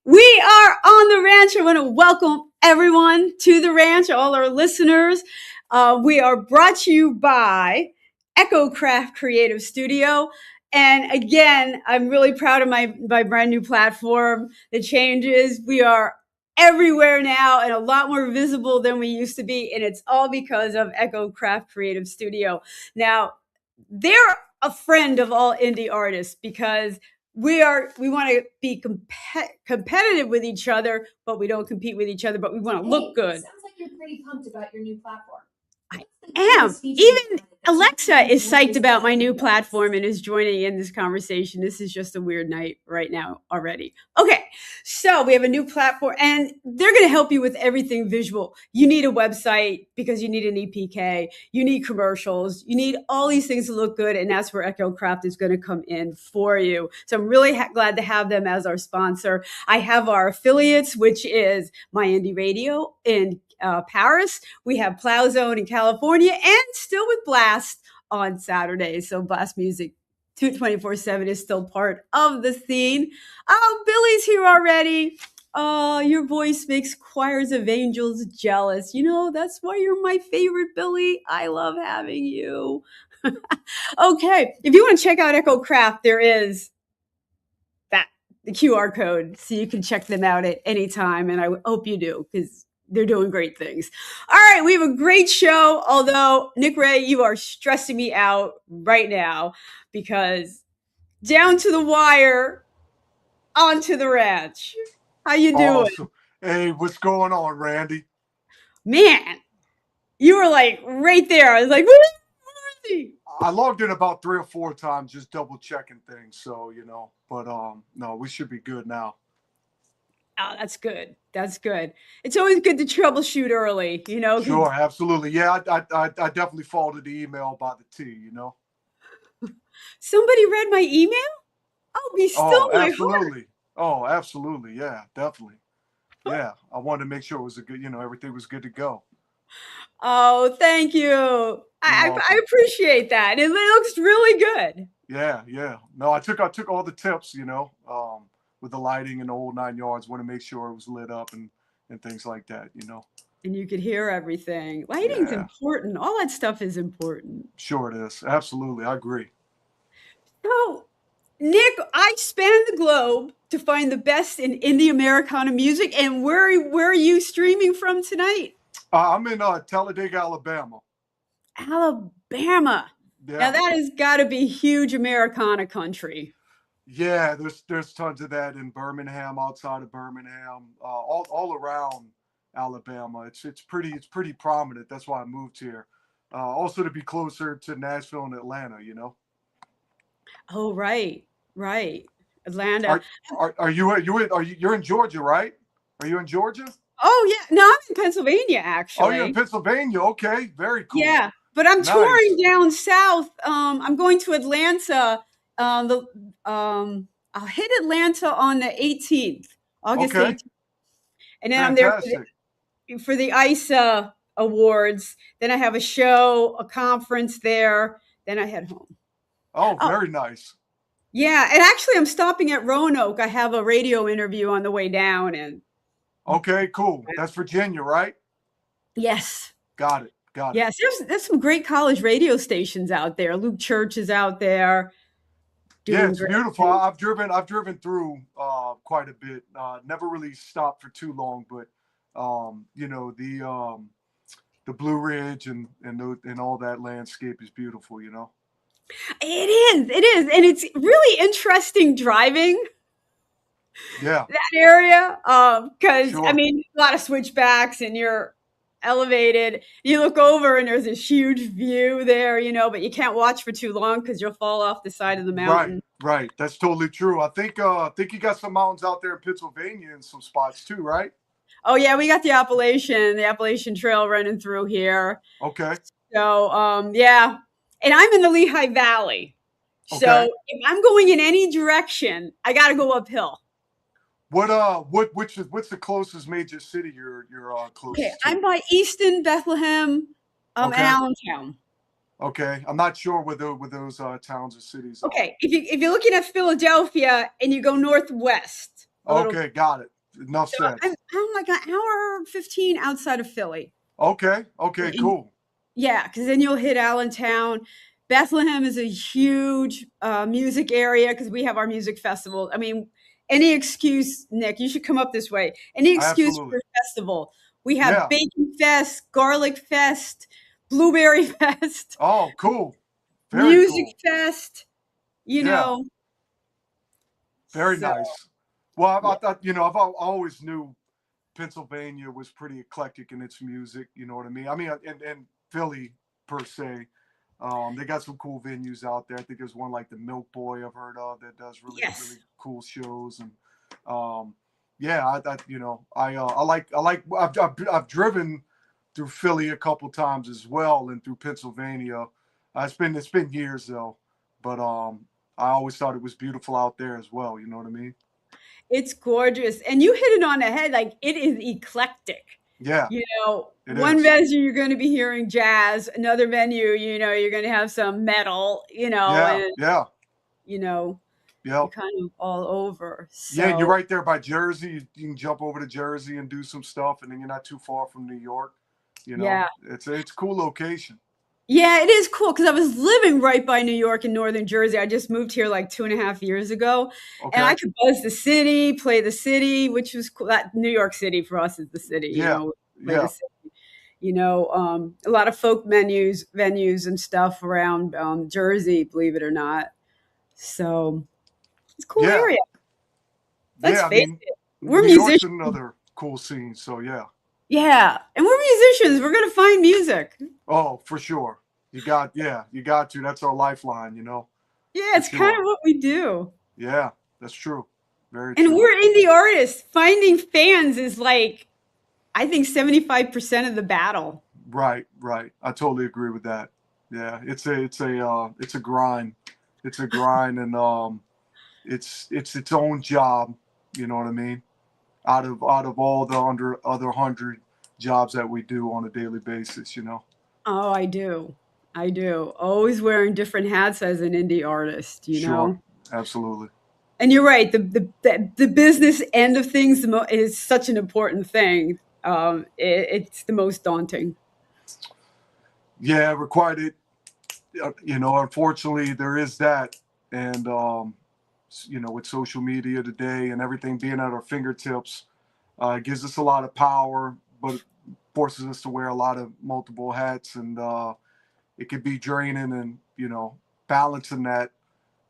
We are on the ranch. I want to welcome everyone to the ranch, all our listeners. We are brought to you by Echo Craft Creative Studio. And again, I'm really proud of my brand new platform. The changes, we are everywhere now and a lot more visible than we used to be. And it's all because of Echo Craft Creative Studio. Now, they're a friend of all indie artists because we want to be competitive with each other, but we don't compete with each other, but we want to look good. Sounds like you're pretty pumped about your new platform. I am. Even Alexa is psyched about my new platform and is joining in this conversation. This is just a weird night right now already. Okay, so we have a new platform and they're going to help you with everything visual. You need a website because you need an EPK. You need commercials. You need all these things to look good, and that's where Echo Craft is going to come in for you. So I'm really glad to have them as our sponsor. I have our affiliates, which is My Indie Radio in Paris. We have Plow Zone in California, and Still with Blast on Saturdays. So Blast Music 24/7 is still part of the scene. Oh, Billy's here already. Oh, your voice makes choirs of angels jealous. You know, that's why you're my favorite, Billy. I love having you. Okay, if you want to check out Echo Craft, there is the QR code, so you can check them out at any time. And I hope you do, because they're doing great things. All right, we have a great show. Although, Nick Ray, you are stressing me out right now because down to the wire, onto the ranch. How you doing? Awesome. Hey, what's going on, Randie? Man, you were like right there. I was like, where is he? I logged in about 3 or 4 times, just double checking things. So, but no, we should be good now. Oh, that's good. That's good. It's always good to troubleshoot early, Sure, absolutely. Yeah, I definitely forwarded the email by the T, Somebody read my email? Oh, be still my absolutely. heart. Oh, absolutely. Yeah, definitely. Yeah, I wanted to make sure it was everything was good to go. Oh, thank you. I appreciate that. It looks really good. Yeah. No, I took all the tips, with the lighting and the whole 9 yards. Want to make sure it was lit up and things like that, And you could hear everything. Lighting's important. All that stuff is important. Sure it is. Absolutely. I agree. So, Nick, I span the globe to find the best in indie Americana music. And where are you streaming from tonight? I'm in Talladega, Alabama. Alabama. Yeah. Now that has got to be huge Americana country. Yeah, there's tons of that in Birmingham, outside of Birmingham, all around Alabama. It's pretty prominent. That's why I moved here. Also to be closer to Nashville and Atlanta, Oh, right. Atlanta. You're in Georgia, right? Are you in Georgia? Oh, yeah. No, I'm in Pennsylvania, actually. Oh, you're in Pennsylvania. Okay, very cool. Yeah, but I'm touring down south. I'm going to Atlanta. I'll hit Atlanta on the 18th, August 18th. And then Fantastic. I'm there for the ICE Awards. Then I have a show, a conference there. Then I head home. Oh, very nice. Yeah, and actually I'm stopping at Roanoke. I have a radio interview on the way down. Okay, cool. That's Virginia, right? Yes. Got it. Yes, there's some great college radio stations out there. Luke Church is out there. Yeah, it's beautiful. I've driven through quite a bit. Never really stopped for too long, but the Blue Ridge and all that landscape is beautiful. It is, and it's really interesting driving. Yeah, that area, because sure. I mean, a lot of switchbacks, and you're elevated. You look over, and there's this huge view there, but you can't watch for too long because you'll fall off the side of the mountain. Right. That's totally true. I think you got some mountains out there in Pennsylvania in some spots too, right? Oh yeah, we got the Appalachian Trail running through here. Okay. So yeah, and I'm in the Lehigh Valley. Okay. So if I'm going in any direction, I got to go uphill. What's the closest major city you're closest to? I'm by Easton, Bethlehem, and Allentown. Okay, I'm not sure with those towns or cities. Okay, if you're looking at Philadelphia and you go northwest. Okay, got it. Enough So said. I'm like an hour 15 outside of Philly. Okay. Okay. And Cool. yeah, because then you'll hit Allentown. Bethlehem is a huge music area because we have our music festival. I mean, any excuse, Nick, you should come up this way. Any excuse Absolutely. for a festival. We have Yeah. Bacon Fest, Garlic Fest, Blueberry Fest, Oh, cool. Very Music cool. Fest, you Yeah. know. Very So, nice. Well, I yeah. thought, always knew Pennsylvania was pretty eclectic in its music. You know what I mean? I mean, and Philly per se. They got some cool venues out there. I think there's one like the Milk Boy I've heard of that does really, really Yes. cool shows. And yeah, I've driven through Philly a couple times as well, and through Pennsylvania. It's been years though, but I always thought it was beautiful out there as well. You know what I mean? It's gorgeous. And you hit it on the head. Like it is eclectic. Yeah, You know, it one is. venue you're going to be hearing jazz, another venue, you're going to have some metal, Yeah, and yeah, you know, yeah. you're kind of all over. Yeah, and you're So right there by Jersey. You can jump over to Jersey and do some stuff, and then you're not too far from New York. yeah. It's a cool location. Yeah, it is cool because I was living right by New York in northern Jersey. I just moved here like 2.5 years ago, and I Okay. could buzz the city, play the city, which was cool. That New York City for us is the city, Yeah, play the yeah, city. A lot of folk venues and stuff around Jersey, believe it or not. So it's a cool yeah, area. Let's yeah. I face mean, it, we're New York's musicians. another cool scene. So yeah. Yeah, and we're musicians. We're gonna find music. Oh, for sure. You got to. That's our lifeline. Yeah, For it's kind sure. of what we do. Yeah, that's true. Very And true. we're indie artists. Finding fans is like, I think 75% of the battle. Right, right. I totally agree with that. Yeah, it's a grind. It's a grind, and it's its own job. You know what I mean? Out of all the other 100 jobs that we do on a daily basis. Oh, I do. I do. Always wearing different hats as an indie artist. Sure, absolutely. And you're right. The business end of things is such an important thing. It's the most daunting. Yeah, required it. Unfortunately, there is that, and with social media today and everything being at our fingertips, it gives us a lot of power, but it forces us to wear a lot of multiple hats, and it can be draining, and balancing that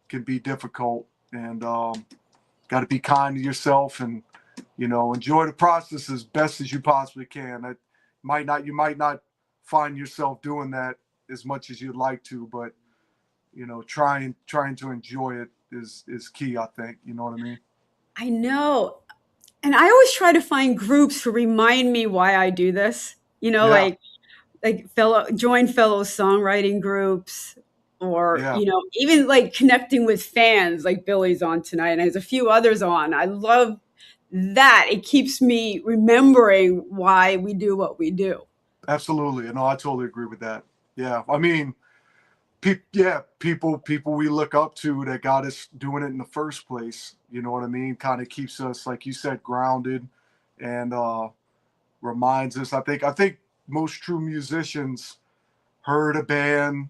can be difficult, and got to be kind to yourself, and enjoy the process as best as you possibly can. You might not find yourself doing that as much as you'd like to, but trying to enjoy it is key, I think. You know what I mean? I know. And I always try to find groups to remind me why I do this. Yeah, Like join fellow songwriting groups, or yeah, even like connecting with fans like Billy's on tonight, and there's a few others on. I love that. It keeps me remembering why we do what we do. absolutely. No, I totally agree with that. Yeah, I mean, people we look up to that got us doing it in the first place. You know what I mean? Kind of keeps us, like you said, grounded, and reminds us. I think most true musicians heard a band,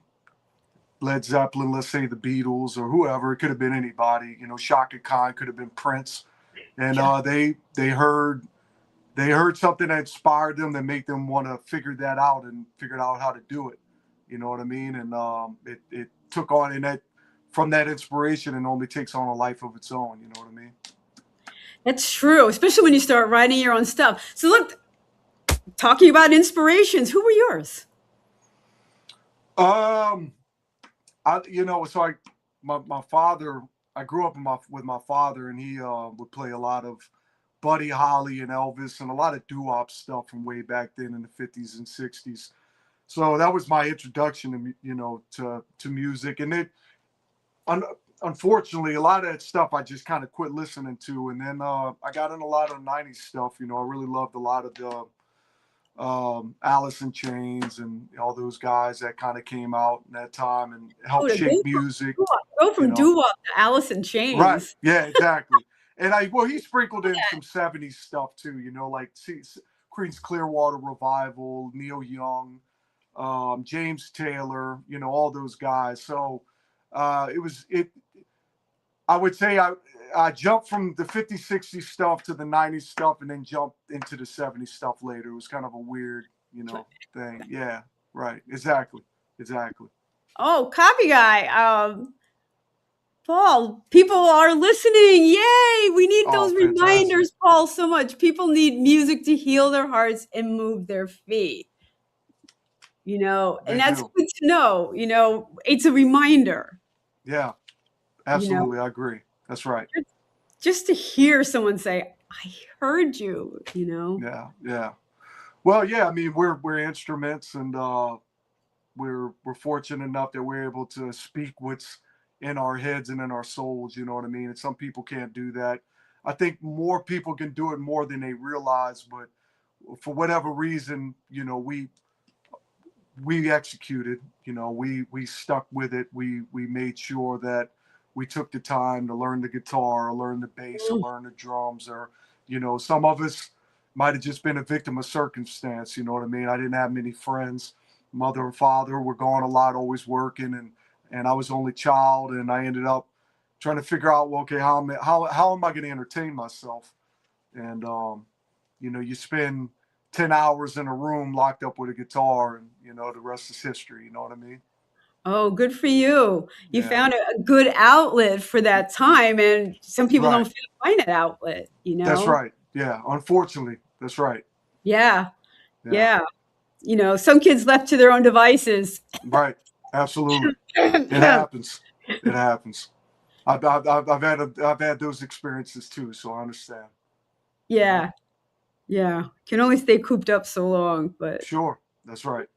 Led Zeppelin, let's say the Beatles or whoever. It could have been anybody. Shaka Khan, could have been Prince, and Yeah. they heard something that inspired them, that made them want to figure that out and figured out how to do it. You know what I mean? And it took on, and that from that inspiration, and only takes on a life of its own. You know what I mean? That's true, especially when you start writing your own stuff. So look, talking about inspirations, who were yours? Um, so my father, I grew up with my father, and he would play a lot of Buddy Holly and Elvis, and a lot of doo-wop stuff from way back then in the 50s and 60s. So that was my introduction to music, and un- unfortunately, a lot of that stuff I just kind of quit listening to, and then I got in a lot of '90s stuff. I really loved a lot of the Alice in Chains and all those guys that kind of came out in that time and Oh, helped to shape music. go You from know, doo-wop to Alice in right? Chains. Yeah, exactly. And he sprinkled in some 70s stuff too, you know, like Creedence Clearwater Revival, Neil Young, James Taylor, you know, all those guys. So I would say I jumped from the 50s, 60s stuff to the 90s stuff and then jumped into the 70s stuff later. It was kind of a weird, you know, thing. Yeah, right. Exactly. Oh, copy guy. Paul, people are listening. Yay! We need Oh, those fantastic. reminders, Paul, so much. People need music to heal their hearts and move their feet. You know, and They that's do. good to know. You know, it's a reminder. Yeah, You know, absolutely. I agree. That's right. just to hear someone say, "I heard you." You know. Yeah. Well, yeah. I mean, we're instruments, and we're fortunate enough that we're able to speak what's in our heads and in our souls. You know what I mean? And some people can't do that. I think more people can do it more than they realize, but for whatever reason, you know, we executed. You know, we stuck with it. We made sure that we took the time to learn the guitar, or learn the bass, or learn the drums, or you know, some of us might have just been a victim of circumstance. You know what I mean? I didn't have many friends. Mother and father were gone a lot, always working, and I was the only child, and I ended up trying to figure out, well, okay, how am I going to entertain myself? And you know, you spend 10 hours in a room locked up with a guitar, and you know the rest is history. You know what I mean? Oh, good for you. You Yeah. found a good outlet for that time, and some people don't Right. find an outlet, you That's know? right. Yeah, unfortunately, that's right. Yeah, Yeah. yeah. You know, some kids left to their own devices. Right. Absolutely. It happens. It happens. I've had those experiences too, so I understand. You know. Yeah, yeah. Can only stay cooped up so long, but Sure. That's right.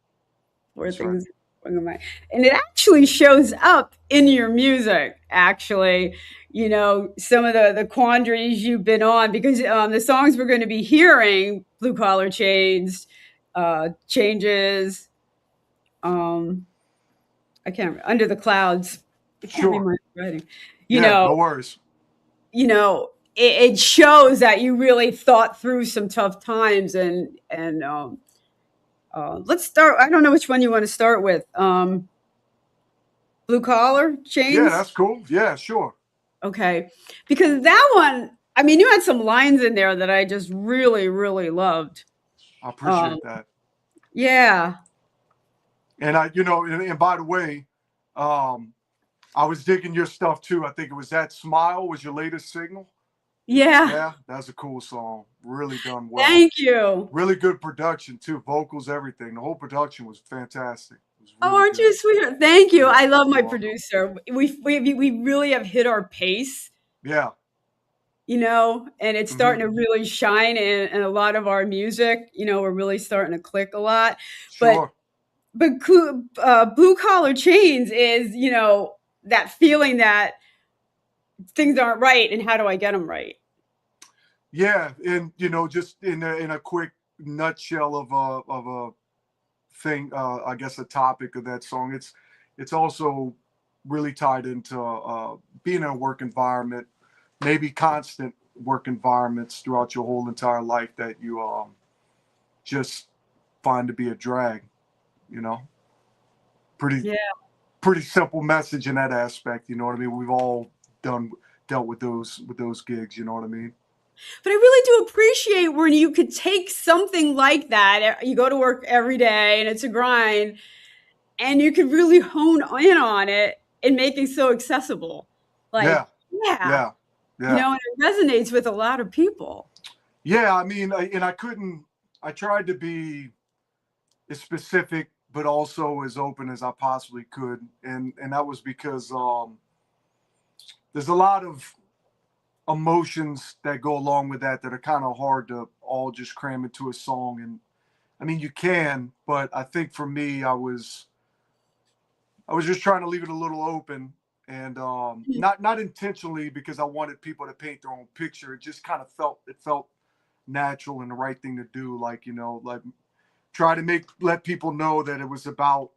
poor That's right. things. And it actually shows up in your music, actually. You know, some of the quandaries you've been on, because the songs we're going to be hearing, Blue Collar Chains, Changes, um, I can't, Under the Clouds. I can't Sure. remember writing. You Yeah. know, No worries. it shows that you really thought through some tough times and let's start. I don't know which one you want to start with. Blue collar Yeah, chains. that's cool. Yeah, sure. Okay, because that one. I mean, you had some lines in there that I just really, really loved. I Um, appreciate that. yeah, And you know, and by the way, um, I was digging your stuff too. I think it was That Smile was your latest single. yeah. Yeah, that's a cool song. Really done well. Thank you. Really good production too. Vocals, everything. The whole production was fantastic. It was Oh, really aren't you good. sweet? Thank you. Yeah, I love my you're welcome. producer. We really have hit our pace, Yeah. you know, and it's Hmm. starting to really shine in a lot of our music. You know, we're really starting to click a lot. But Sure. blue collar chains is, you know, that feeling that things aren't right, and how do I get them right? Yeah, and you know, just in a quick nutshell of a thing, I guess a topic of that song. It's also really tied into being in a work environment, maybe constant work environments throughout your whole entire life that you just find to be a drag. You know, pretty Yeah. pretty simple message in that aspect. You know what I mean? We've all done dealt with those gigs. You know what I mean? But I really do appreciate when you could take something like that. You go to work every day and it's a grind, and you could really hone in on it and make it so accessible. Like, Yeah, yeah, yeah, you yeah, know, and it resonates with a lot of people. yeah. I mean, and I couldn't. I tried to be as specific, but also as open as I possibly could, and that was because there's a lot of emotions that go along with that are kind of hard to all just cram into a song. And I mean, you can, but I think for me, I was just trying to leave it a little open, and not intentionally because I wanted people to paint their own picture. It just kind of felt natural and the right thing to do. Like, you know, like try to let people know that it was about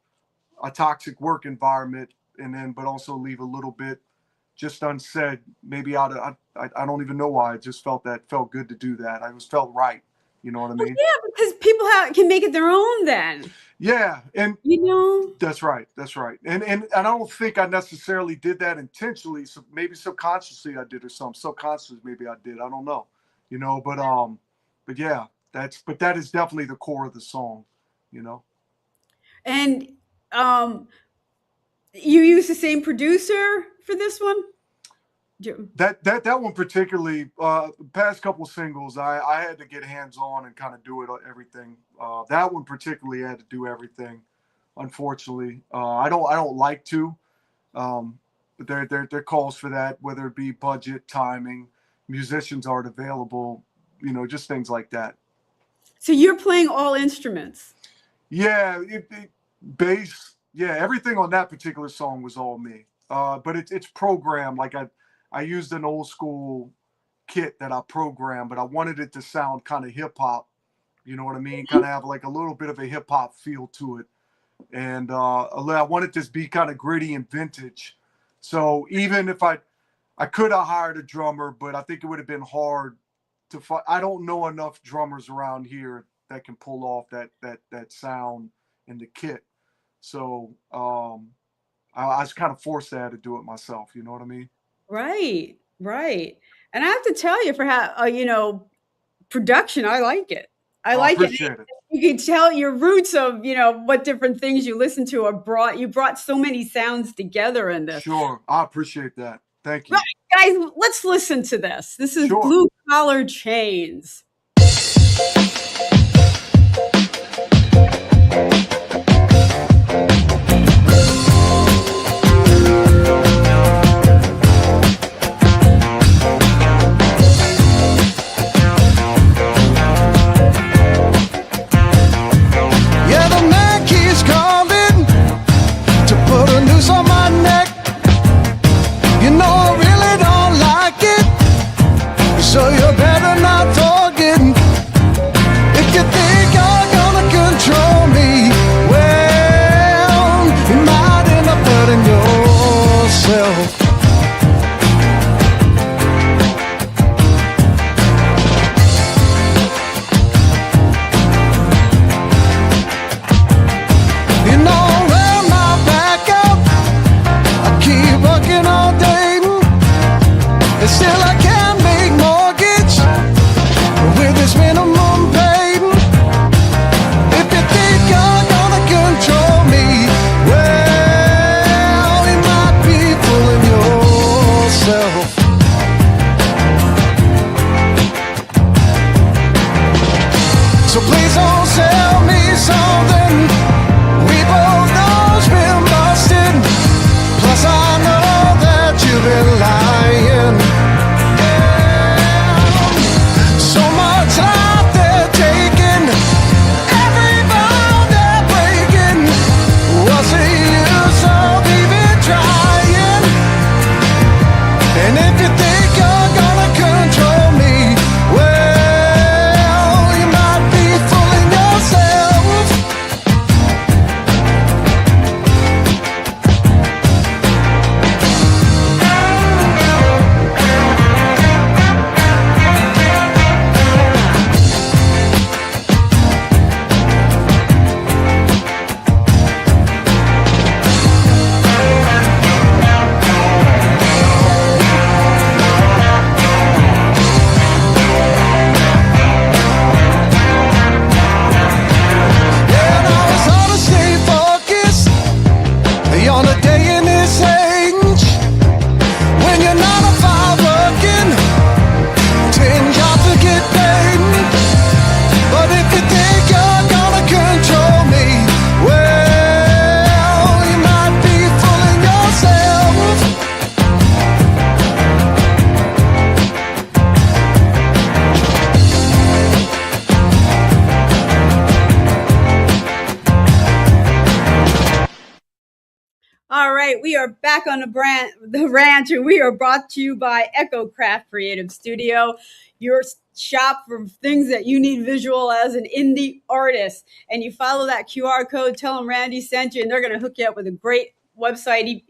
a toxic work environment, and then but also leave a little bit just unsaid. Maybe out of I don't even know why. I just felt good to do that. I just felt right. You know what I Well, mean? yeah, because people can make it their own then. Yeah, and You know? that's right. That's right. And I don't think I necessarily did that intentionally. So maybe subconsciously I did, or some subconsciously maybe I did. I don't know. You know, but yeah, that is definitely the core of the song. You know. And you use the same producer for this one? That one particularly, past couple singles, I had to get hands on and kind of do it everything. That one particularly had to do everything. Unfortunately, I don't like to, but there calls for that, whether it be budget, timing, musicians aren't available, just things like that. So you're playing all instruments. Yeah, bass. Yeah, everything on that particular song was all me. But it's programmed. Like I used an old school kit that I programmed, but I wanted it to sound kind of hip hop. You know what I mean? Kind of have like a little bit of a hip hop feel to it, and I wanted this to be kind of gritty and vintage. So even if I could have hired a drummer, but I think it would have been hard to find. I don't know enough drummers around here that can pull off that sound in the kit. So I was kind of forced to have to do it myself. You know what I mean? Right, right. And I have to tell you, for how production, I like it. I I like it. appreciate it. You can tell your roots of what different things you listen to are brought. You brought so many sounds together in this. Sure, I appreciate that. Thank you. Right, guys, let's listen to this. This is Sure. Blue Collar Chains. Yeah, the man keeps calling to put a noose on my neck. You know I really don't like it, so you better not talking. If you think you're gonna control me, well, you might end up hurting yourself. You know, wear my back out. I keep working all day, and still I can't make mortgage with this minimum pay. If you think you're gonna control me, well, you might be fooling yourself. So please don't sell me something we both know's been busted. Plus I know that you've been lying. So much life they're taking, every bone they're breaking. What's the use of even trying? And if you think you're gonna control me, well, you might be fooling yourself. And I was on to stay focused on a day in this age when you're 9 to 5 working, 10 jobs to get paid. But if you think you're gonna control me, well, you might be fooling yourself. All right, we are back on the ranch, and we are brought to you by Echo Craft Creative Studio, your shop for things that you need visual as an indie artist. And you follow that QR code, tell them Randie sent you, and they're going to hook you up with a great website,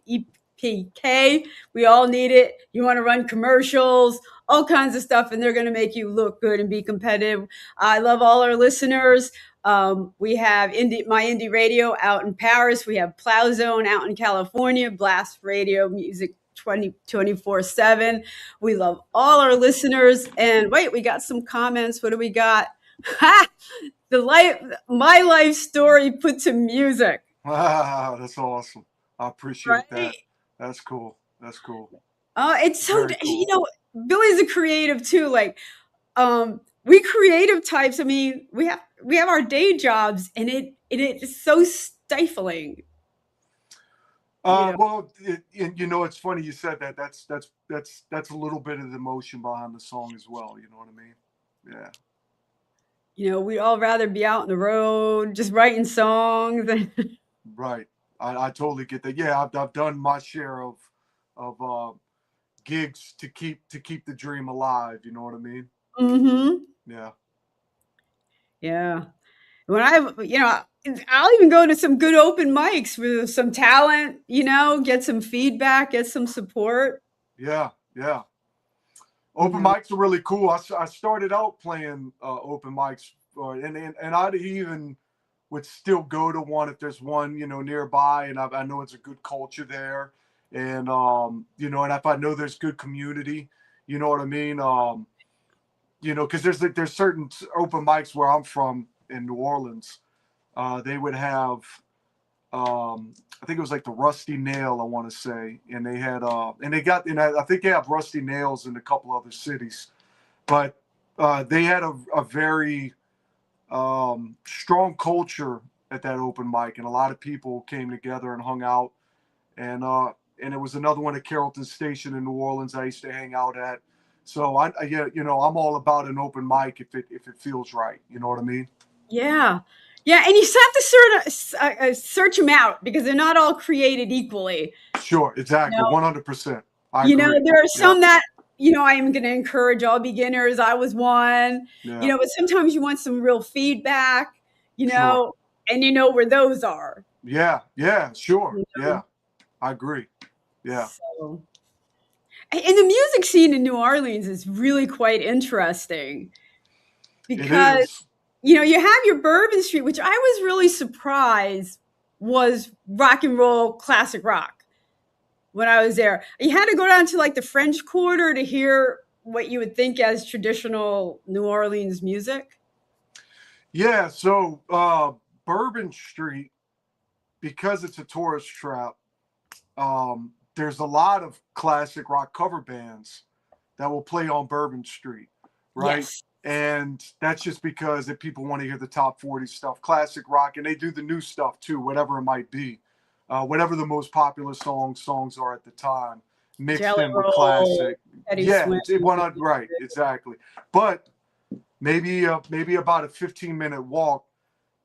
PK. We all need it. You want to run commercials, all kinds of stuff, and they're going to make you look good and be competitive. I love all our listeners. We have my indie radio out in Paris. We have Plow Zone out in California, Blast Radio Music 24/7. We love all our listeners. And wait, we got some comments. What do we got? Ha! My life story put to music. Wow, that's awesome. I appreciate Right? that. That's cool. That's cool. It's so, Very cool. Billy's a creative too. Like, we creative types. I mean, we have our day jobs, and it is so stifling. Well, it's funny you said that. That's a little bit of the emotion behind the song as well. You know what I mean? Yeah. We'd all rather be out on the road, just writing songs. Right. I totally get that. Yeah, I've done my share of gigs to keep the dream alive. You know what I mean? Mm-hmm. Yeah. Yeah. When I'll even go to some good open mics with some talent, get some feedback, get some support. Yeah. Yeah. Open mics are really cool. I started out playing open mics, and I'd even would still go to one if there's one nearby, and I know it's a good culture there, and and if I know there's good community, you know what I mean. Because there's certain open mics where I'm from in New Orleans, they would have. I think it was like the Rusty Nail, I want to say, and they had, and I think they have Rusty Nails in a couple other cities, but they had a very strong culture at that open mic, and a lot of people came together and hung out, and it was another one at Carrollton Station in New Orleans I used to hang out at. So I'm all about an open mic if it feels right. You know what I mean? Yeah. Yeah, and you just have to search them out because they're not all created equally. Sure, exactly, 100%. I agree. There are some that I am going to encourage all beginners. I was one. Yeah. But sometimes you want some real feedback. Sure. And where those are. Yeah. Sure. Yeah, I agree. Yeah. So, and the music scene in New Orleans is really quite interesting because. It is. You have your Bourbon Street, which I was really surprised was rock and roll, classic rock when I was there. You had to go down to like the French Quarter to hear what you would think as traditional New Orleans music. Yeah. So Bourbon Street, because it's a tourist trap, there's a lot of classic rock cover bands that will play on Bourbon Street, right? Yes. And that's just because if people want to hear the top 40 stuff, classic rock, and they do the new stuff too, whatever it might be, whatever the most popular songs are at the time, mixed Jelly in with Roll, classic. Eddie Yeah, Swim. right, exactly. But maybe about a 15-minute walk,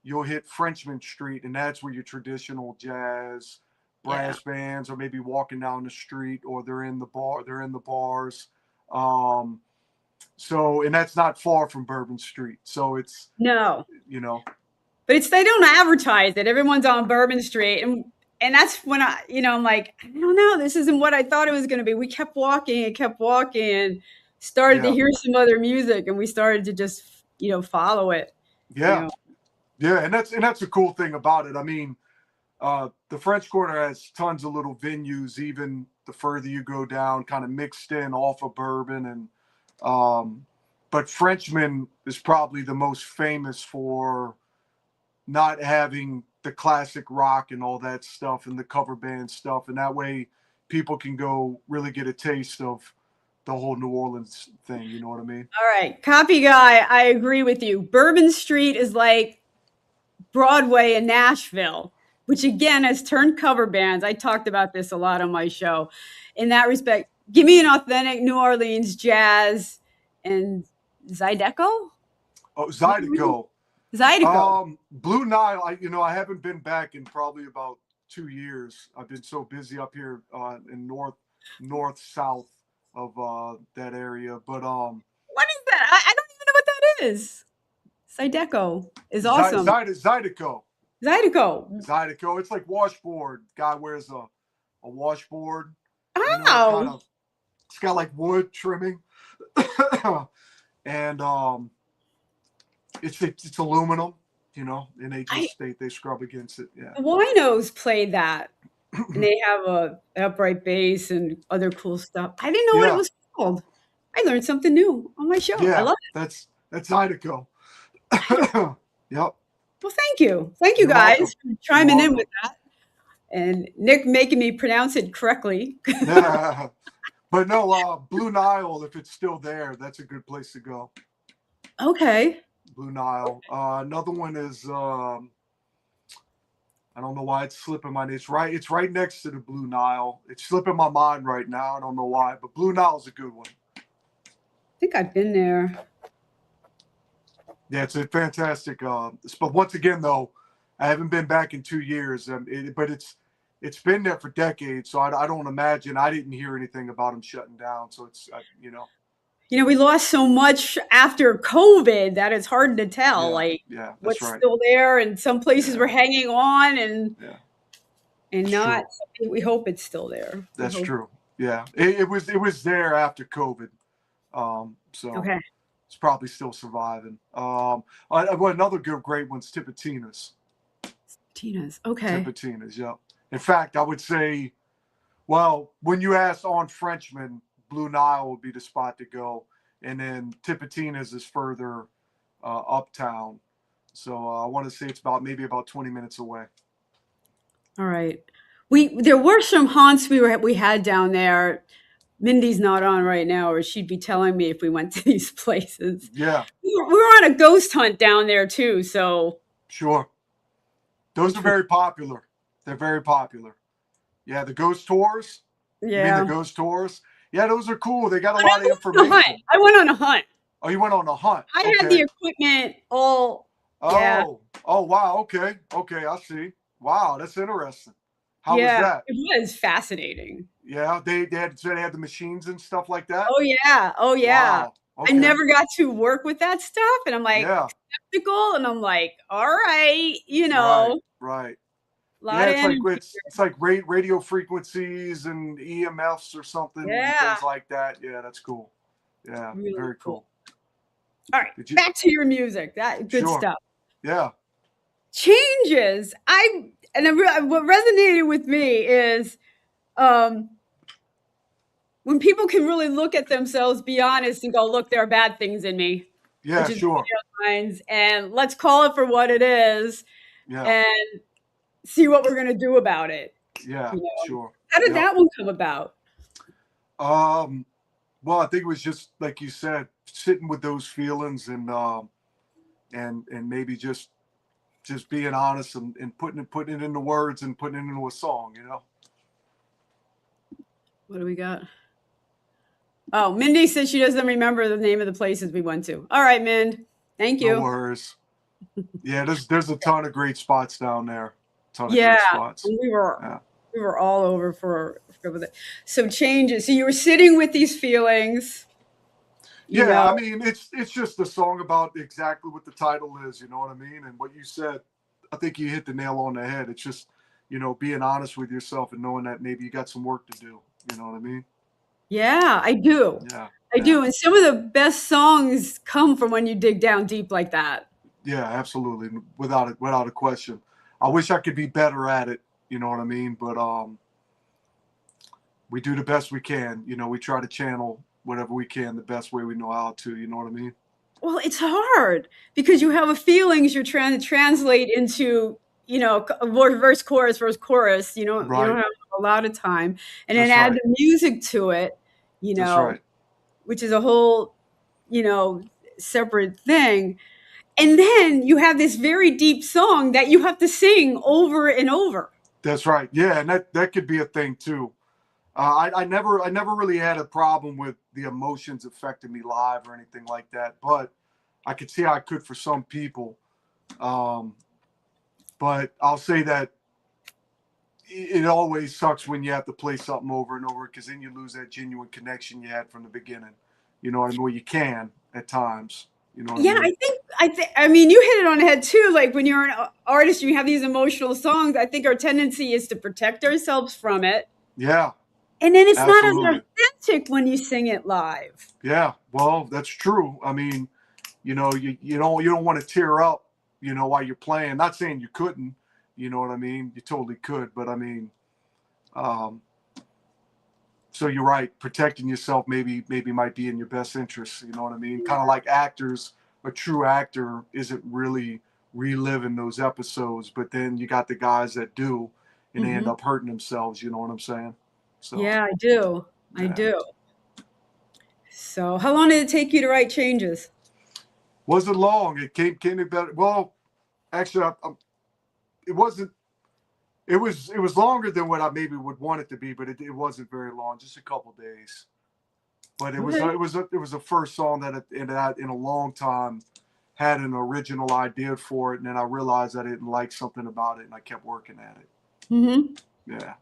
you'll hit Frenchman Street, and that's where your traditional jazz, brass bands, or maybe walking down the street, or they're in the bars. So, and that's not far from Bourbon Street. So it's No. But they don't advertise it. Everyone's on Bourbon Street. And that's when I'm like, I don't know, this isn't what I thought it was going to be. We kept walking and started to hear some other music, and we started to just, follow it. Yeah. Yeah. And that's a cool thing about it. I mean, the French Quarter has tons of little venues, even the further you go down, kind of mixed in off of Bourbon. And but Frenchman is probably the most famous for not having the classic rock and all that stuff and the cover band stuff. And that way people can go really get a taste of the whole New Orleans thing. You know what I mean? All right. Copy guy, I agree with you. Bourbon Street is like Broadway in Nashville, which again has turned cover bands. I talked about this a lot on my show. In that respect, give me an authentic New Orleans jazz and Zydeco? Oh, Zydeco. Blue Nile, I haven't been back in probably about 2 years. I've been so busy up here in north south of that area. But what is that? I don't even know what that is. Zydeco is awesome. Zydeco. Zydeco. It's like washboard. Guy wears a a washboard. Oh, It's got like wood trimming, and it's aluminum. And I they scrub against it. Yeah. the Winos played that, and they have an upright bass and other cool stuff. I didn't know what it Yeah. was called. I learned something new on my show. I Yeah. love That's Zydeco. it. Yep. Well, thank you You're guys welcome. for chiming in welcome. with that, and Nick making me pronounce it correctly. But no, Blue Nile, if it's still there, that's a good place to go. Okay. Blue Nile. Another one is I don't know why it's slipping my name. It's right next to the Blue Nile. It's slipping my mind right now. I don't know why, but Blue Nile is a good one. I think I've been there. Yeah, it's a fantastic. But once again, though, I haven't been back in 2 years. But it's been there for decades, so I don't imagine. I didn't hear anything about them shutting down. So it's We lost so much after COVID that it's hard to tell, yeah, that's what's right. still there, and some places Yeah. were hanging on, and That's not. true. We hope it's still there. That's true. Yeah, it was there after COVID. So Okay. it's probably still surviving. Well, another great one's Tipitina's. Tina's. Okay. Tipitina's, yeah. In fact, I would say, well, when you ask on Frenchman, Blue Nile would be the spot to go, and then Tipitina's is further uptown. So I want to say it's maybe about 20 minutes away. All right. There were some haunts we had down there. Mindy's not on right now, or she'd be telling me if we went to these places. Yeah, We were on a ghost hunt down there too, so sure. Those are very popular. They're very popular. Yeah, the ghost tours. yeah. You mean the ghost tours? Yeah, those are cool. They got a lot of information. I went on a hunt. Oh, you went on a hunt. I had the equipment all. Yeah. Oh, wow. Okay. I see. Wow, that's interesting. How was Yeah, that? it was fascinating. Yeah, they had the machines and stuff like that. Oh yeah. Wow. Okay. I never got to work with that stuff, and I'm like Yeah. skeptical, and I'm like, all right, Right. a lot Yeah, of it's like energy. it's like radio frequencies and EMFs or something, and things like that. Yeah, that's cool. Yeah, Really very cool. All right, back to your music. That good Sure. stuff. Yeah. Changes. What resonated with me is when people can really look at themselves, be honest, and go, "Look, there are bad things in me." Yeah, Which is sure. minds, and let's call it for what it is, Yeah. and see what we're going to do about it. Yeah, sure. How did that one come about? Well, I think it was just like you said, sitting with those feelings and maybe just being honest and putting it into words and putting it into a song, What do we got? Oh, Mindy says she doesn't remember the name of the places we went to. All right, Mind. Thank you. No worries. Yeah, there's a ton of great spots down there. Great spots. We were all over for it. So changes. So you were sitting with these feelings. I mean, it's just a song about exactly what the title is, you know what I mean? And what you said, I think you hit the nail on the head. It's just, being honest with yourself and knowing that maybe you got some work to do. You know what I mean? Yeah, I do. Yeah. I do. And some of the best songs come from when you dig down deep like that. Yeah, absolutely. Without a question. I wish I could be better at it, you know what I mean? But we do the best we can. We try to channel whatever we can the best way we know how to, you know what I mean? Well, it's hard because you have feelings you're trying to translate into, verse, chorus. Right. You don't have a lot of time. And That's then add right. the music to it, That's right. which is a whole, separate thing. And then you have this very deep song that you have to sing over and over. That's right. Yeah, and that could be a thing too. I never really had a problem with the emotions affecting me live or anything like that, but I could see how I could for some people. But I'll say that it always sucks when you have to play something over and over, because then you lose that genuine connection you had from the beginning. You know what I mean? Well, you can at times. You know what I mean? I mean, you hit it on the head too. Like when you're an artist, you have these emotional songs. I think our tendency is to protect ourselves from it. Yeah. And then it's not Absolutely. as authentic when you sing it live. Yeah. Well, that's true. I mean, you know, you don't want to tear up, you know, while you're playing. Not saying you couldn't, you know what I mean? You totally could, but I mean, um, so you're right. Protecting yourself maybe might be in your best interest. You know what I mean? Kind of like actors. A true actor isn't really reliving those episodes, but then you got the guys that do, and they end Mhm. up hurting themselves. You know what I'm saying? So Yeah, I do. I yeah. do. So, how long did it take you to write changes? Wasn't long. It came about. Well, actually, it wasn't. It was longer than what I maybe would want it to be, but it wasn't very long. Just a couple days. But it was Okay. the first song that in a long time had an original idea for it, and then I realized I didn't like something about it, and I kept working at it. Mm-hmm. Yeah,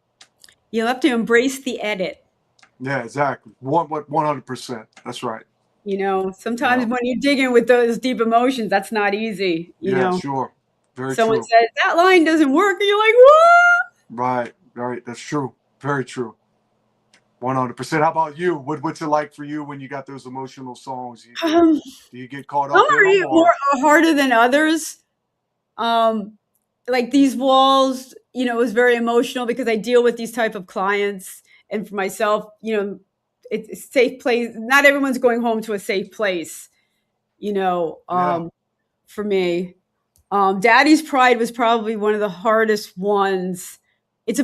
You'll have to embrace the edit. yeah, exactly. 100%. That's right. You know, sometimes Yeah, when you dig in with those deep emotions, that's not easy. You yeah, know, sure. Very someone true. says that line doesn't work, and you're like, what? Right, right. That's true. Very true. 100%. How about you? What's it like for you when you got those emotional songs? Do you get caught Some up in are them, more or harder than others. Like These Walls, it was very emotional because I deal with these type of clients, and for myself, it's a safe place. Not everyone's going home to a safe place, you know. yeah, For me, Daddy's Pride was probably one of the hardest ones. It's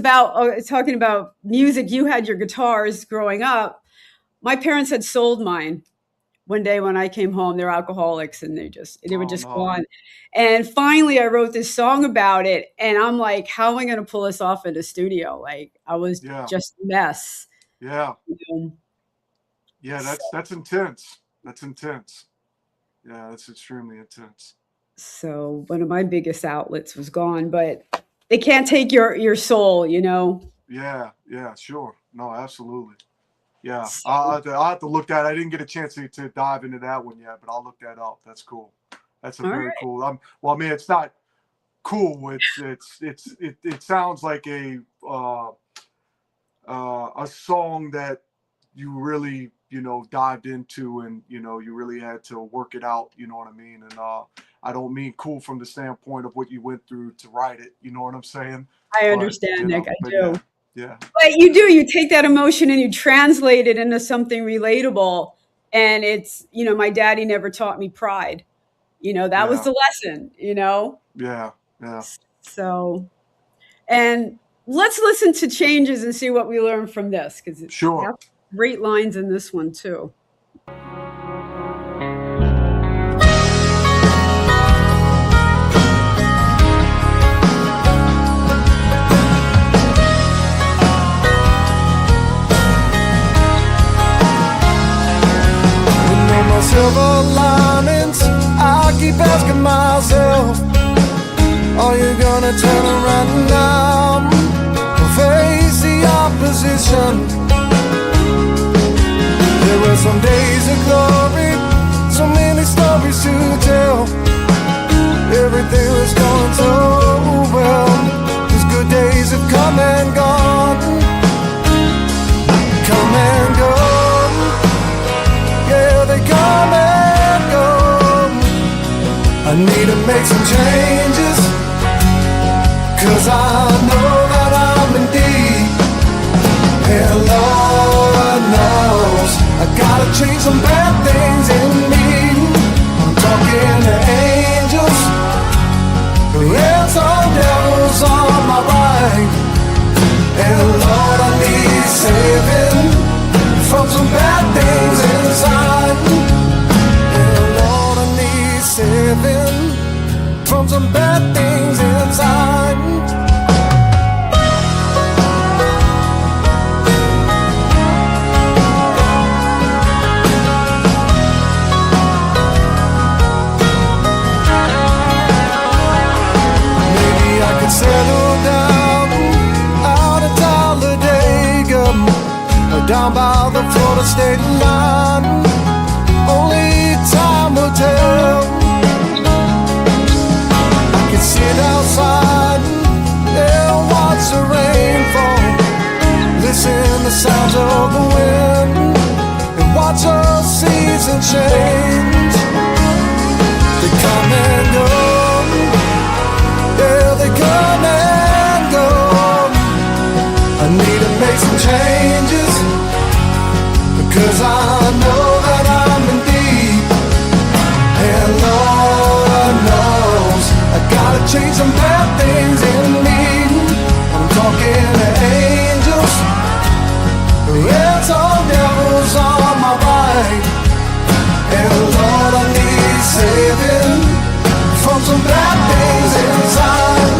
talking about music. You had your guitars growing up. My parents had sold mine one day when I came home. They're alcoholics, and they were oh just no, gone. And finally, I wrote this song about it, and I'm like, how am I going to pull this off in the studio? Like, I was yeah, just a mess. yeah, You know? yeah. So, That's intense. That's intense. Yeah, that's extremely intense. so one of my biggest outlets was gone, but they can't take your soul, you know. Yeah, yeah, sure. No, absolutely. Yeah, So, I'll have to look that. I didn't get a chance to dive into that one yet, but I'll look that up. That's cool. That's a all very right. cool. Well, I mean, it's not cool. It sounds like a song that you really dived into, and you really had to work it out. You know what I mean? And I don't mean cool from the standpoint of what you went through to write it. You know what I'm saying? I But understand, Nick. I but do. yeah, yeah, But you do. You take that emotion and you translate it into something relatable. And my daddy never taught me pride. That was yeah, the lesson. yeah, yeah. So, and let's listen to Changes and see what we learn from this, because it Sure. has great lines in this one too. Silver linings, I keep asking myself, are you gonna turn around now, face the opposition? There were some days of glory, so many stories to tell. Everything was going so well. Those good days have come and gone, come and go. Yeah, they come and go. I need to make some changes, 'cause I know that I'm in deep, and Lord knows I gotta change some bad things in me. I'm talking to angels and some devils on my right, and Lord, I need saving from some bad things inside. And Lord, I need saving from some bad things inside. Maybe I could settle down out of Talladega, down by the Florida state line. Only time will tell. I can sit outside and watch the rain fall, listen change. They come and go. Yeah, they come and go. I need to make some changes, because I know that I'm in deep. And Lord knows I gotta change some bad things in me. I'm talking to angels, yeah, some devils on my right. And Lord, I need saving from some bad things inside.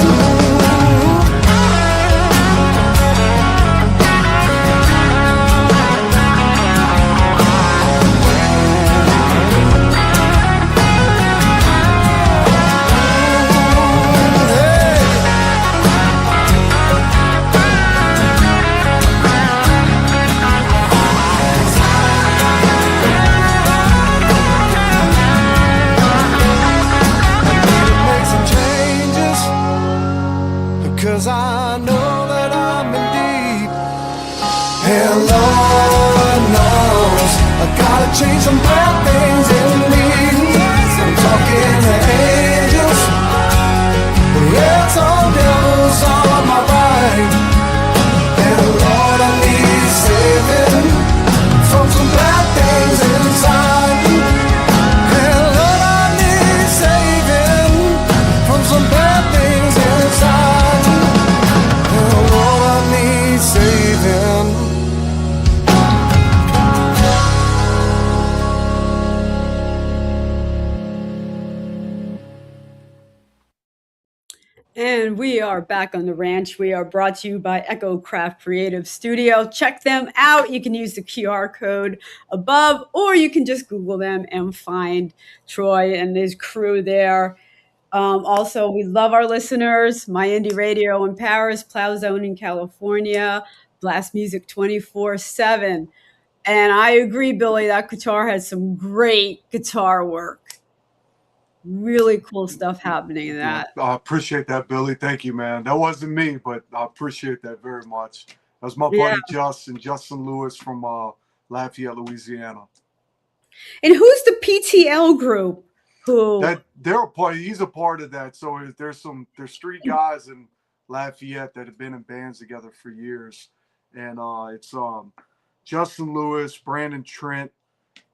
Cause I know that I'm in deep. And Lord knows I gotta change some bad things in me. I'm talking to angels, yeah, some devils on my right. And Lord, I need saving from some bad things inside. And Lord, I need saving from some bad things inside. Saving. And we are back on the ranch. We are brought to you by Echo Craft Creative Studio. Check them out. You can use the QR code above, or you can just Google them and find Troy and his crew there. Also, we love our listeners. My Indie Radio in Paris, Plow Zone in California, Blast Music 24/7. And I agree, Billy, that guitar has some great guitar work. Really cool stuff happening in that. I appreciate that, Billy. Thank you, man. That wasn't me, but I appreciate that very much. That was my buddy Justin Lewis from Lafayette, Louisiana. And who's the PTL group? They're a part. He's a part of that. So there's three guys in Lafayette that have been in bands together for years, and it's Justin Lewis, Brandon Trent,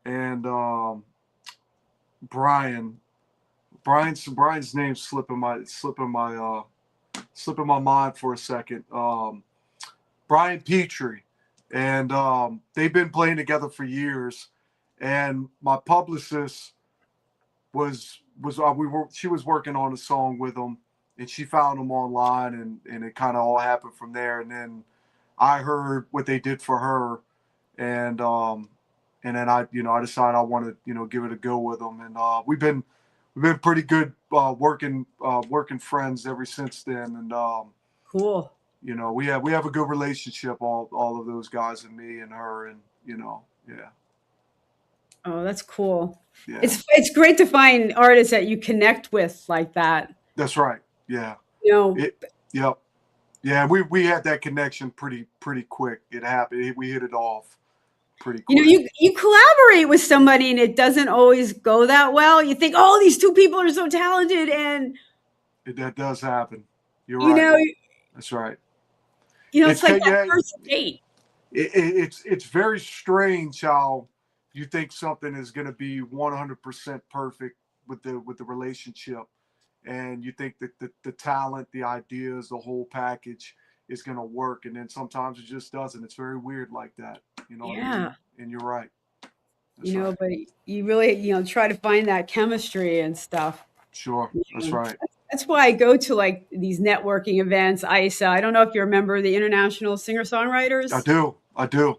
and Brian. Brian's name slipping my mind for a second. Brian Petrie, and they've been playing together for years. And my publicist she was working on a song with them, and she found them online, and it kind of all happened from there. And then I heard what they did for her, and then I decided I want to give it a go with them, and we've been pretty good working friends ever since then, and cool. We have a good relationship, all of those guys, and me and her, and yeah. Oh, that's cool. Yeah. It's great to find artists that you connect with like that. That's right. Yeah. Yep. Yeah, we had that connection pretty quick. It happened. We hit it off pretty quick. You collaborate with somebody and it doesn't always go that well. You think, oh, these two people are so talented, and that does happen. You're right. That's right. It's like that first date. It's very strange how you think something is going to be 100% perfect with the relationship, and you think that the talent, the ideas, the whole package is going to work, and then sometimes it just doesn't. It's very weird like that, Yeah. What I mean? And you're right. That's right. But you really try to find that chemistry and stuff. Sure. That's right. That's why I go to like these networking events. ISA. I don't know if you remember the International Singer-Songwriters. I do.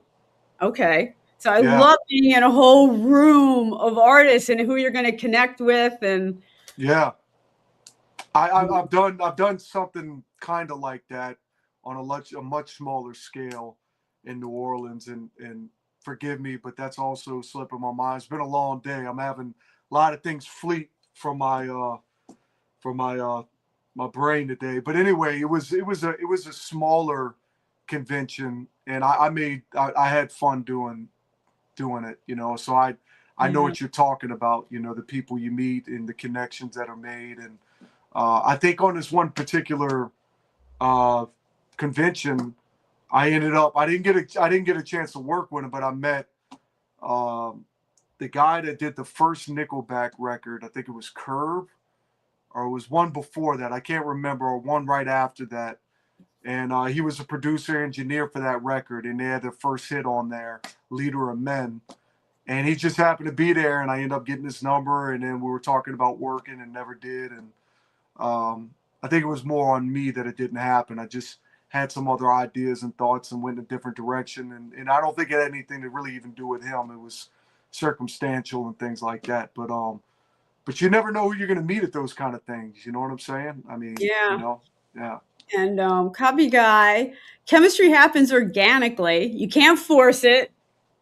Okay. So I love being in a whole room of artists and who you're going to connect with, and I've done something kind of like that on a much smaller scale in New Orleans, and forgive me, but that's also slipping my mind. It's been a long day. I'm having a lot of things fleet from my brain today. But anyway, it was a smaller convention, and I had fun doing it, So I know Yeah. what you're talking about. You know, the people you meet and the connections that are made. And I think on this one particular convention, I didn't get a chance to work with him, but I met the guy that did the first Nickelback record. I think it was Curb, or it was one before that. I can't remember, or one right after that. And he was a producer engineer for that record, and they had their first hit on there, Leader of Men. And he just happened to be there, and I ended up getting his number, and then we were talking about working and never did. And I think it was more on me that it didn't happen. I just had some other ideas and thoughts and went in a different direction. And I don't think it had anything to really even do with him. It was circumstantial and things like that. But you never know who you're going to meet at those kind of things. You know what I'm saying? I mean, Yeah. yeah. And Copy Guy, chemistry happens organically. You can't force it.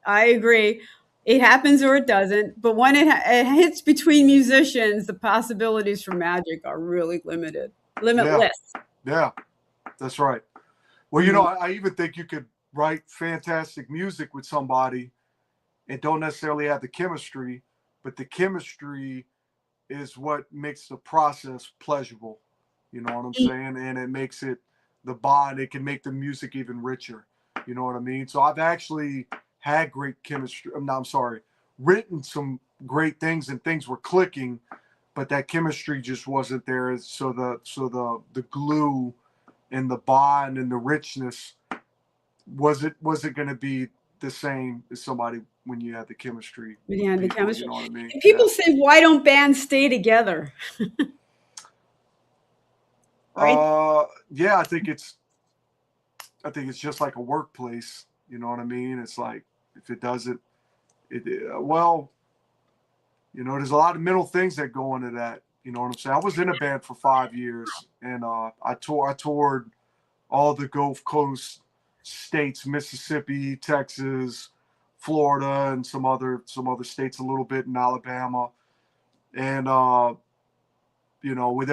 I agree. It happens or it doesn't. But when it hits between musicians, the possibilities for magic are really Yeah. limitless. Yeah. That's right. Well, I even think you could write fantastic music with somebody and don't necessarily have the chemistry, but the chemistry is what makes the process pleasurable. You know what I'm saying? And it makes it the bond. It can make the music even richer. You know what I mean? So I've actually had great chemistry. I'm sorry, written some great things and things were clicking, but that chemistry just wasn't there. So the glue and the bond and the richness wasn't going to be the same as somebody when you had the chemistry. Yeah, the People, chemistry. you know what I mean? And people say, why don't bands stay together? Right? Yeah, I think it's just like a workplace. You know what I mean? It's like if it doesn't, well, there's a lot of mental things that go into that. You know what I'm saying? I was in a band for 5 years, and I toured all the Gulf Coast states, Mississippi, Texas, Florida, and some other states a little bit in Alabama. And there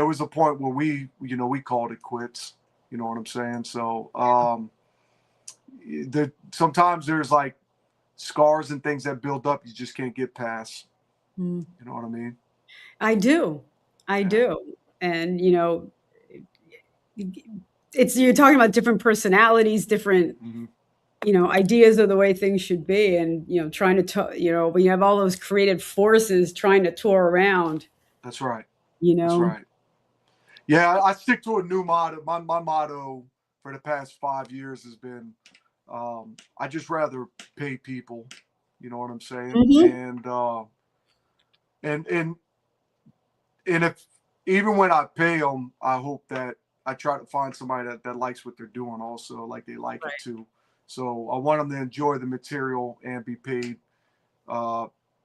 was a point where we called it quits. You know what I'm saying? So sometimes there's like scars and things that build up you just can't get past. Mm. You know what I mean? I do. I Yeah. do. And, you're talking about different personalities, different, Mm-hmm. Ideas of the way things should be. And, trying to, when you have all those creative forces trying to tour around. That's right. That's right. Yeah, I stick to a new motto. My motto for the past 5 years has been, I just rather pay people. You know what I'm saying? Mm-hmm. And if even when I pay them, I hope that I try to find somebody that likes what they're doing also, like they like it too. So I want them to enjoy the material and be paid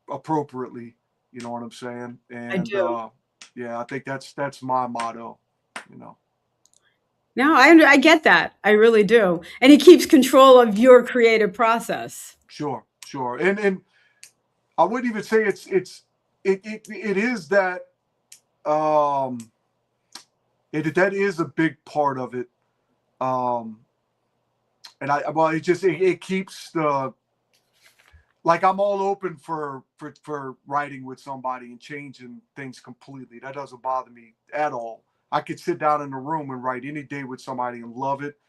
appropriately. You know what I'm saying? And I do. I think that's my motto. No, I get that. I really do. And it keeps control of your creative process. Sure. And I wouldn't even say it is that that is a big part of it. And it keeps like I'm all open for writing with somebody and changing things completely. That doesn't bother me at all. I could sit down in a room and write any day with somebody and love it.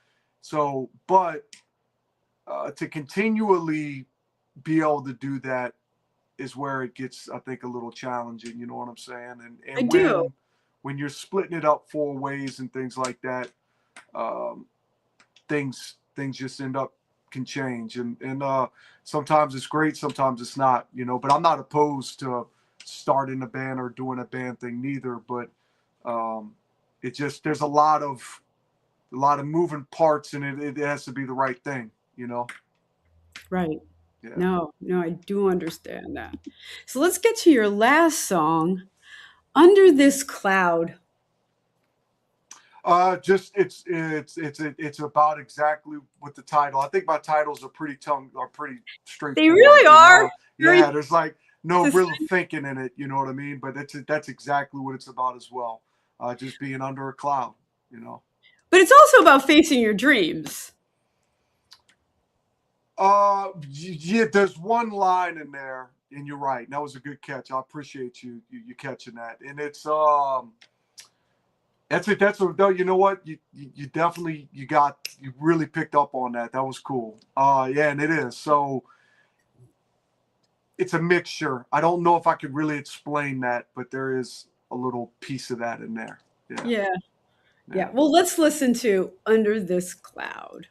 So, but to continually be able to do that is where it gets, I think, a little challenging. You know what I'm saying? And I do. when you're splitting it up 4 ways and things like that, things just can change. And sometimes it's great, sometimes it's not. But I'm not opposed to starting a band or doing a band thing neither. But it just there's a lot of moving parts, and it has to be the right thing. Right. Yeah. No, I do understand that. So let's get to your last song, Under This Cloud. Just it's about exactly what the title. I think my titles are pretty straightforward. They really are. Yeah, there's like no real thinking in it. You know what I mean? But that's exactly what it's about as well. Just being under a cloud. But it's also about facing your dreams. Yeah, there's one line in there and you're right. That was a good catch. I appreciate you catching that. And it's that's it. You know what? You definitely you really picked up on that. That was cool. Yeah, and it is. So it's a mixture. I don't know if I could really explain that, but there is a little piece of that in there. Yeah. Yeah. Well, let's listen to Under This Cloud.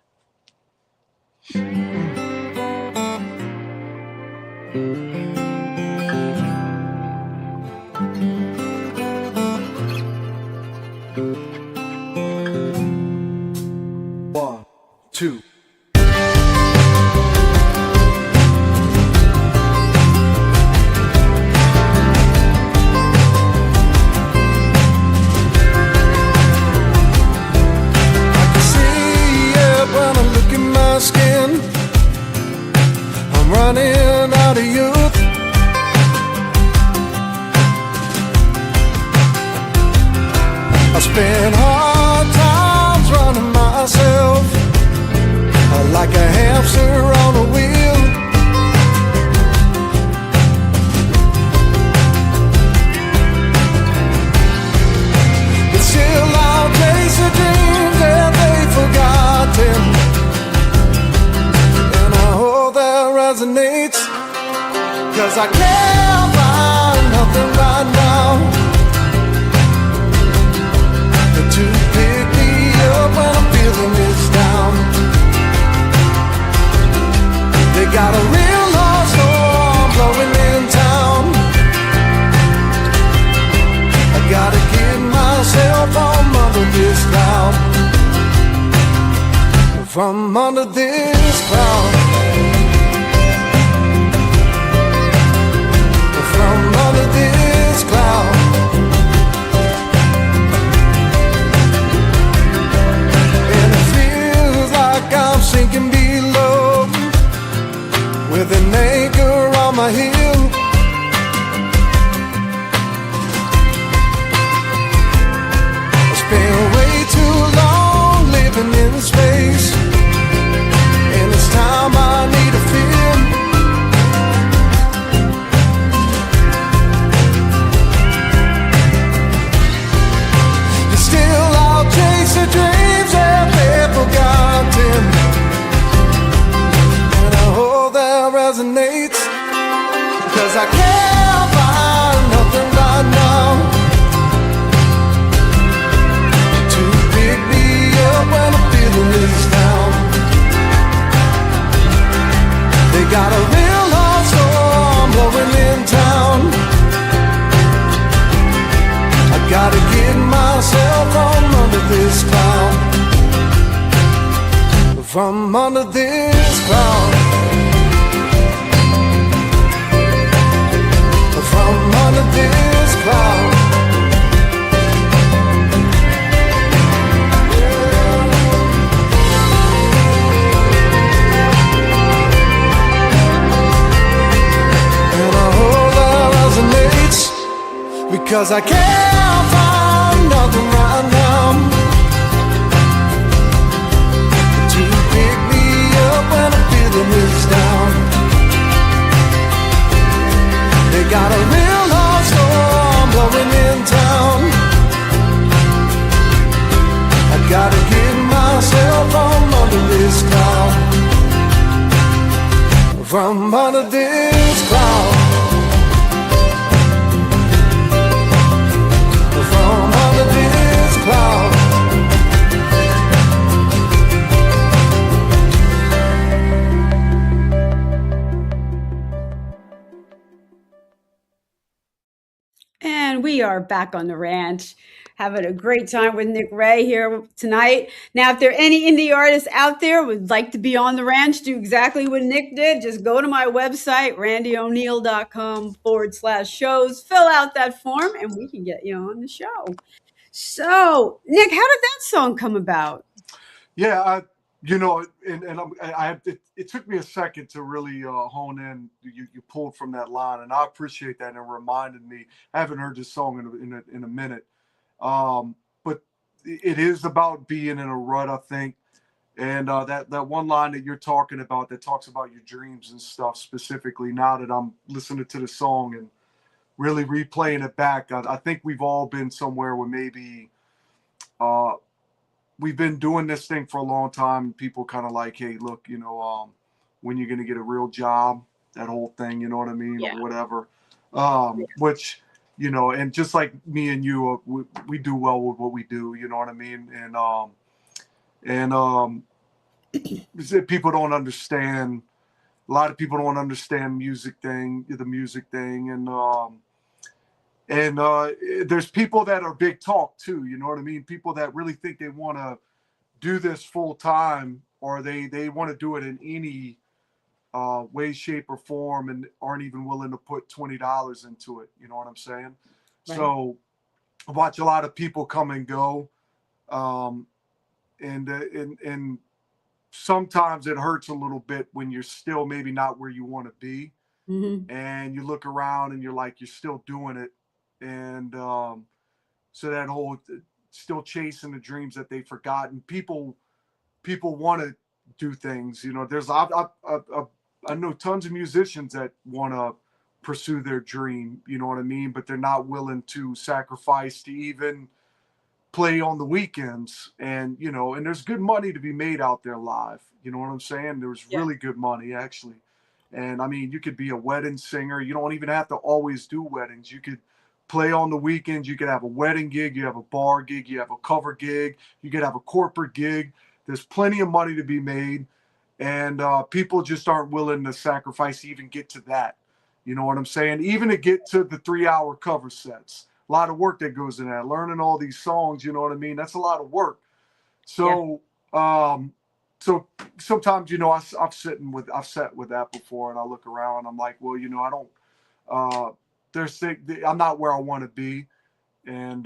One, two. Skin, I'm running out of youth. I spent hard times running myself like a hamster on a wheel. But still I'll chase the dreams that they've forgotten. Resonates, 'cause I can't find nothing right now to pick me up when I'm feeling this down. They got a real lost storm blowing in town. I gotta get myself from under this cloud, from under this cloud. From under this cloud, and it feels like I'm sinking below, with an anchor on my heel. I spent way too long living in space, and it's time I need a feel. The dreams that they've forgotten, and I hope that resonates, 'cause I can't find nothing right now to pick me up when I'm feeling this down. They got a real hot storm blowing in town. I gotta get myself from under this cloud, from under this cloud, from under this cloud. And I hope that resonates, because I can't find nothing right now to pick me up when I'm feeling this down. They got a real hot storm blowing in town. I gotta get myself from under this cloud, from under this cloud. From under this cloud. And we are back on the ranch, having a great time with Nick Ray here tonight. Now, if there are any indie artists out there who would like to be on the ranch, do exactly what Nick did. Just go to my website, randieoneal.com/shows, fill out that form, and we can get you on the show. So, Nick, how did that song come about? Yeah, it took me a second to really hone in. You pulled from that line, and I appreciate that, and it reminded me. I haven't heard this song in a minute, but it is about being in a rut. I think And that one line that you're talking about that talks about your dreams and stuff specifically, now that I'm listening to the song and really replaying it back, I think we've all been somewhere where maybe we've been doing this thing for a long time. And people kind of like, hey, look, when you're going to get a real job, that whole thing, you know what I mean, Yeah. or whatever. Which, and just like me and you, we do well with what we do, you know what I mean? And people don't understand. A lot of people don't understand the music thing, and there's people that are big talk too. You know what I mean? People that really think they want to do this full time, or they want to do it in any way, shape, or form, and aren't even willing to put $20 into it. You know what I'm saying? Right. So I watch a lot of people come and go, and sometimes it hurts a little bit when you're still maybe not where you want to be, and you look around and you're like, you're still doing it, and so that whole still chasing the dreams that they've forgotten. People want to do things. There's I know tons of musicians that want to pursue their dream. You know what I mean? But they're not willing to sacrifice to even play on the weekends, and there's good money to be made out there live. You know what I'm saying? There's really good money actually. And I mean, you could be a wedding singer. You don't even have to always do weddings. You could play on the weekends. You could have a wedding gig. You have a bar gig. You have a cover gig. You could have a corporate gig. There's plenty of money to be made. And people just aren't willing to sacrifice to even get to that. You know what I'm saying? Even to get to the 3-hour cover sets. A lot of work that goes in that. Learning all these songs, you know what I mean? That's a lot of work. So, so sometimes, I've sat with that before, and I look around. I'm like, well, I don't. I'm not where I want to be, and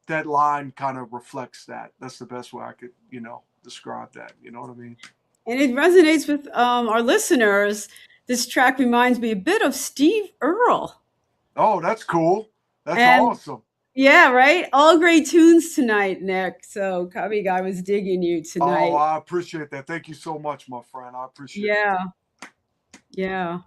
that line kind of reflects that. That's the best way I could, describe that. You know what I mean? And it resonates with our listeners. This track reminds me a bit of Steve Earle. Oh, that's cool. That's And awesome. yeah, right? All great tunes tonight, Nick. So Cubby Guy was digging you tonight. Oh, I appreciate that. Thank you so much, my friend. I appreciate it. Yeah.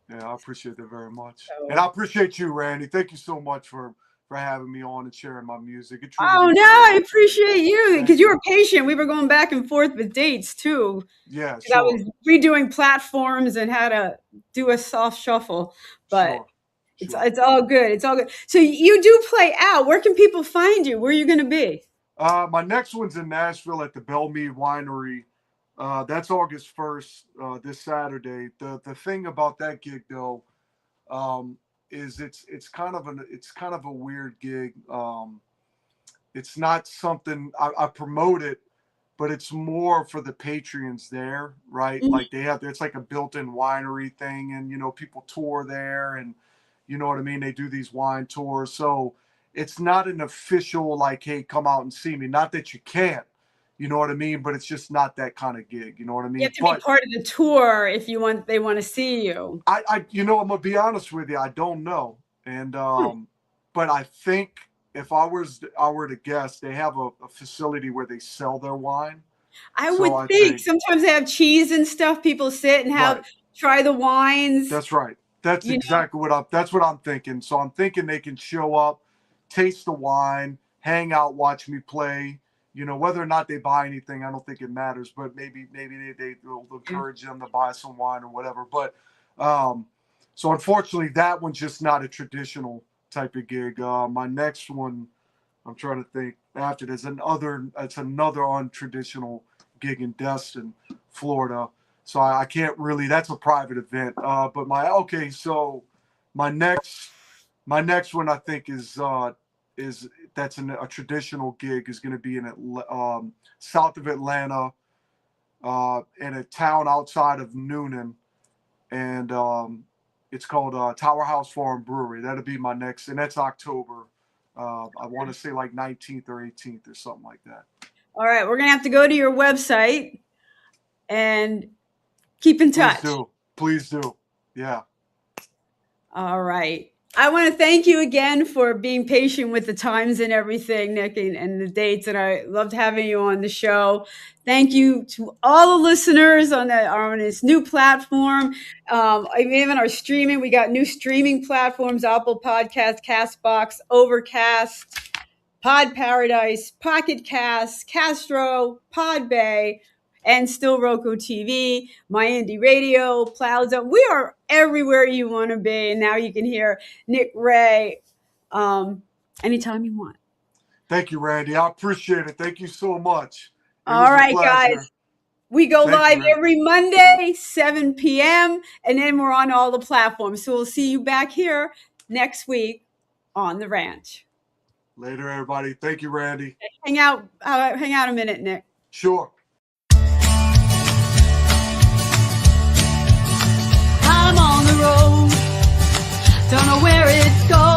Yeah, I appreciate that very much. So. And I appreciate you, Randie. Thank you so much for having me on and sharing my music. Oh, no, I appreciate you because you were patient. We were going back and forth with dates, too. Yeah, sure. I was redoing platforms and how to do a soft shuffle. But it's all good. It's all good. So you do play out. Where can people find you? Where are you going to be? My next one's in Nashville at the Bellmead Winery. That's August 1st, this Saturday. The thing about that gig, though, is it's kind of a weird gig. It's not something I promote it, but it's more for the patrons there, right? Mm-hmm. Like it's like a built-in winery thing, and people tour there, and you know what I mean? They do these wine tours. So it's not an official like, hey, come out and see me. Not that you can't, you know what I mean? But it's just not that kind of gig, you know what I mean? You have to be part of the tour if they want to see you. I'm gonna be honest with you, I don't know. And but I think if I were to guess, they have a facility where they sell their wine. I would think sometimes they have cheese and stuff. People sit and try the wines. That's right. That's exactly that's what I'm thinking. So I'm thinking they can show up, taste the wine, hang out, watch me play. Whether or not they buy anything, I don't think it matters. But maybe they'll encourage them to buy some wine or whatever. But so unfortunately, that one's just not a traditional type of gig. My next one, I'm trying to think. After it's another untraditional gig in Destin, Florida. So I can't really. That's a private event. But so my next one I think is that's a traditional gig is going to be in south of Atlanta, in a town outside of Noonan, and it's called Tower House Farm Brewery. That'll be my next, and that's October. I want to say like 19th or 18th or something like that. All right, we're gonna have to go to your website and keep in touch. Please do. Yeah. All right. I want to thank you again for being patient with the times and everything, Nick, and the dates. And I loved having you on the show. Thank you to all the listeners on this new platform. Even our streaming, we got new streaming platforms: Apple Podcasts, Castbox, Overcast, Pod Paradise, Pocket Cast, Castro, Podbay, and still Roku TV, My Indie Radio, Plowzone. We are everywhere you want to be. And now you can hear Nick Ray anytime you want. Thank you, Randie. I appreciate it. Thank you so much. All right, guys. We go live every Monday, 7 p.m., and then we're on all the platforms. So we'll see you back here next week on the ranch. Later, everybody. Thank you, Randie. Hang out a minute, Nick. Sure. I'm on the road, don't know where it's going.